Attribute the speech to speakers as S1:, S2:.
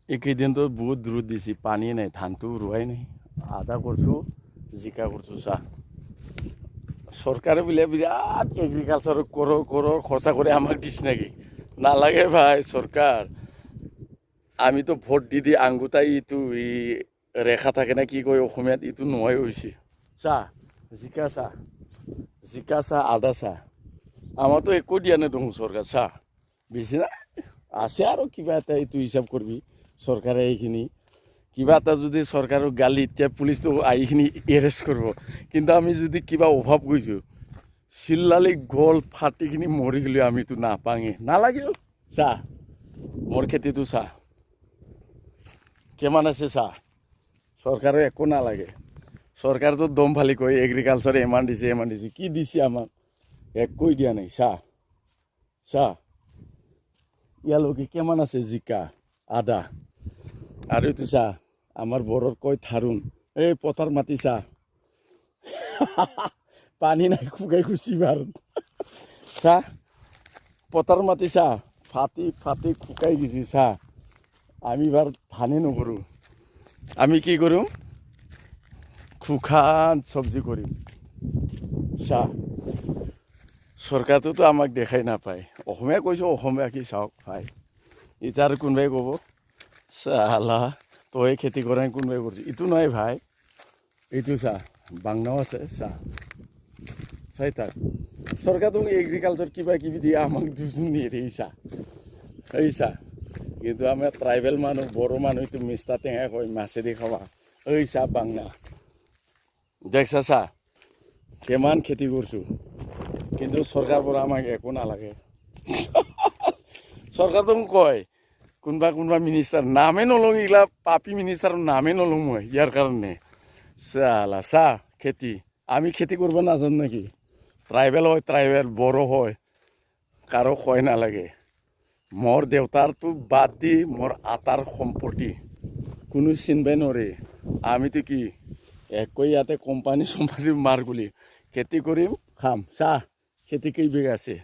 S1: এইকেইদিনতো বহুত দূৰত দিছে, পানী নাই, ধানটো ৰোৱাই নাই। আদা কৰিছোঁ, জিকা কৰিছোঁ, চাহ। চৰকাৰে বোলে বিৰাট এগ্ৰিকালচাৰ কৰোৰ খৰচা কৰি আমাক দিছে নেকি? নালাগে ভাই চৰকাৰ। আমিতো ভোট দি আঙ্গুতাই ইটো ৰেখা থাকে না কি কয় অসমীয়াত, ইটো নোহোৱাই হৈছে। চাহ, জিকা চাহ, আদা চাহ। আমাৰতো একো দিয়া নাই দেখোন চৰকাৰ। চাহ বেছি না আছে আৰু কিবা এটা এইটো হিচাপ কৰিবি চৰকাৰে এইখিনি কিবা এটা যদি চৰকাৰৰ গালি এতিয়া পুলিচটো আহিখিনি এৰেষ্ট কৰিব, কিন্তু আমি যদি কিবা অভাৱ কৰিছোঁ চিল্লালি গল ফাটিখিনি মৰি গ'লে আমিতো নাপাঙে। নালাগেও চাহ, মোৰ খেতিটো চাহ কিমান আছে চাহ, চৰকাৰে একো নালাগে। চৰকাৰেতো দম ফালি কয় এগ্ৰিকালচাৰে ইমান দিছে, কি দিছে আমাক? একোই দিয়া নাই। চাহ ইয়ালৈকে কিমান আছে জিকা, আদা। আৰু এইটো চাহ আমাৰ বড়োৰ কয় থাৰুণ, এই পথাৰ মাটি চাহ। পানী নাই, শুকাই খুচি বাৰ চাহ, পথাৰ মাটি চাহ ফাটি ফাটি শুকাই গৈছে চাহ। আমি বাৰ ধানে নকৰোঁ, আমি কি কৰোঁ? শুকান চব্জি কৰিম চাহ। চৰকাৰটোতো আমাক দেখাই নাপায়। অসমীয়া কৈছোঁ, অসমীয়া কি চাওক ভাই। এতিয়া আৰু কোনোবাই ক'ব চালা তই খেতি কৰাই কোনোবাই কৰিছে, ইটো নহয় ভাই। এইটো চাহ বাংনাও আছে চাহ চাই তাক। চৰকাৰটো এগ্ৰিকালচাৰ কিবা কিবি দিয়ে, আমাক দুজন নিয়ে চাহ এই চাহ। কিন্তু আমাৰ ট্ৰাইবেল মানুহ, বড়ো মানুহটো মিষ্টা টেঙা কয়, মাছেদি খাবা। এই চাহ বাংনা দেখছা চাহ কিমান খেতি কৰিছোঁ, কিন্তু চৰকাৰৰ পৰা আমাক একো নালাগে। চৰকাৰটো কয় কোনোবা মিনিষ্টাৰ নামে নলওঁ, এইগিলা পাপি মিনিষ্টাৰৰ নামে নলওঁ মই ইয়াৰ কাৰণে। চালা চাহ খেতি, আমি খেতি কৰিব নাজানো নেকি? ট্ৰাইবেল হয়, ট্ৰাইবেল বড়ো হয়, কাৰো কয় নালাগে। মোৰ দেউতাৰটো বাদ দি মোৰ আটাৰ সম্পত্তি কোনো চিনবাই নৰে। আমিতো কি একো ইয়াতে কোম্পানী চম্পানী মাৰ গুলি খেতি কৰিম খাম। চাহ খেতি কেইবিঘা আছে?